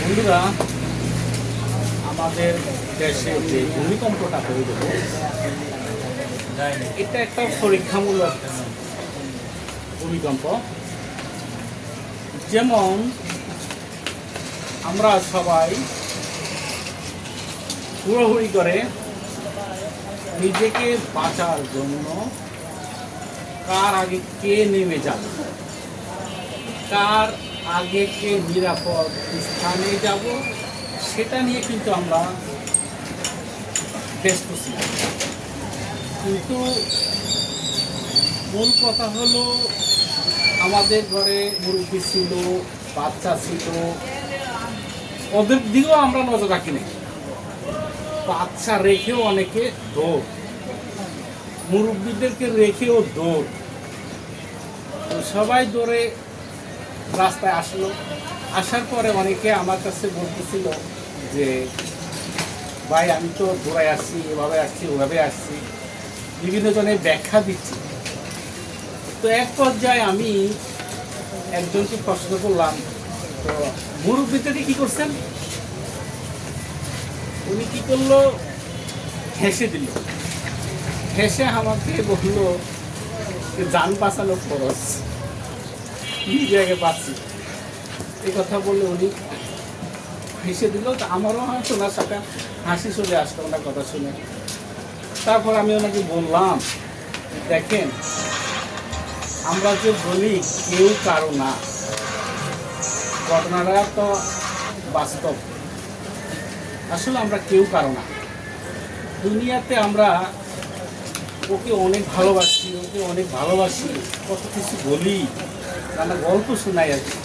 বন্ধুরা, আমাদের দেশে যে ভূমিকম্পটা হয়ে গেল, এটা একটা পরীক্ষামূলক ভূমিকম্প। যেমন আমরা সবাই হুড়োহুড়ি করে নিজেকে বাঁচার জন্য কার আগে কে নেমে যাবে, কার আগে কে নিরাপদ স্থানে যাব, সেটা নিয়ে কিন্তু আমরা ব্যস্ত ছিলাম। কিন্তু মূল কথা হলো, আমাদের ঘরে মুরব্বী ছিল, বাচ্চা ছিল, ওদের দিকেও আমরা নজর রাখি না। বাচ্চা রেখেও অনেকে দৌড়, মুরব্বীদেরকে রেখেও দৌড়। তো সবাই দৌড়ে রাস্তায় আসলো। আসার পরে অনেকে আমার কাছে বলতেছিল যে ভাই, আমি তো দৌড়ায় আসছি, এভাবে আসছি, ওভাবে আসছি, বিভিন্ন জনের ব্যাখ্যা দিচ্ছি। তো এক পর্যায়ে আমি একজনকে প্রশ্ন করলাম, তো মুরব্বীদেরকে কি করছেন? উনি কি করলো, হেসে দিল। হেসে আমাকে বললো যান বাঁচানো খরচ, নিজে আগে পাচ্ছি। এই কথা বললে উনি হেসে দিল। তো আমারও হয়তো ওনার সাথে হাসি চলে আসতো ওনার কথা শুনে। তারপর আমি ওনাকে বললাম, দেখেন, আমরা যে বলি কেউ কারো না, ঘটনাটা তো বাস্তব। আসলে আমরা কেউ কারো না। দুনিয়াতে আমরা ওকে অনেক ভালোবাসি, ওকে অনেক ভালোবাসি, কত কিছু বলি, আমরা গল্প শোনাই আর কি,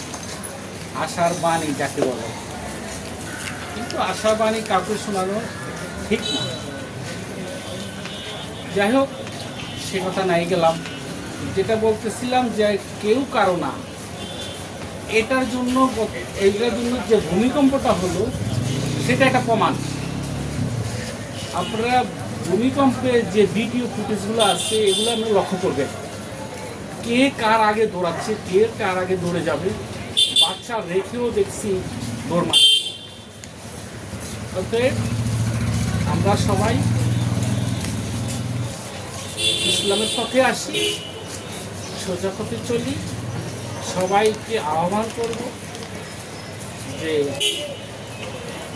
আশার বাণী যাকে বলে। কিন্তু আশার বাণী কাউকে শোনানো ঠিক না। যাই হোক, সে কথা নাই গেলাম। যেটা বলতেছিলাম যে কেউ কারো না, এইটার জন্য যে ভূমিকম্পটা হলো, সেটা একটা প্রমাণ। আপনারা ভূমিকম্পের যে ভিডিও ফুটেজগুলো আছে, এগুলো আপনি লক্ষ্য করবেন, কে কার আগে দৌড়াচ্ছে, কে কার আগে দৌড়ে যাবে। বাচ্চা রেখেও দেখছি দৌড় মারছে। অতএব আমরা সবাই ইসলামের পথে আসি, সোজা পথে চলি। সবাইকে আহ্বান করব যে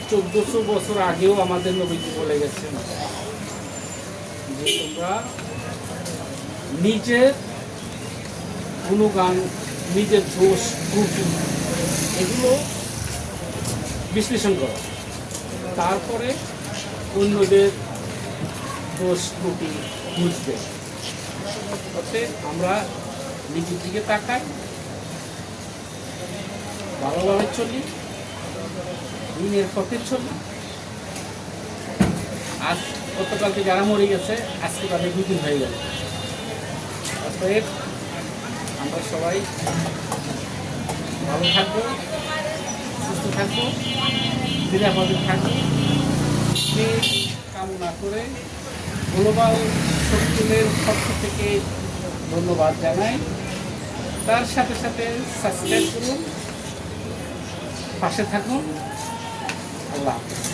1400 বছর আগেও আমাদের নবীজি বলে গেছেন যে তোমরা নিজের গুণগান, নিজের দোষ ত্রুটি এগুলো বিশ্লেষণ করো, তারপরে অন্যদের দোষ ত্রুটি বুঝবে। অতএব আমরা নিজের দিকে তাকাই, ভালোভাবে চলি, দিনের পথে চলি। আজ গতকালকে যারা মরে গেছে, আজকে তাদের 2 দিন হয়ে গেল। অতএব আমরা সবাই ভালো থাকবো, সুস্থ থাকবো, নিরাপদে থাকবো, কামনা করে গ্লোবাল শক্তির পক্ষ থেকে ধন্যবাদ জানাই। তার সাথে সাথে সাবস্ক্রাইব করুন, পাশে থাকুন। আল্লাহ হাফেজ।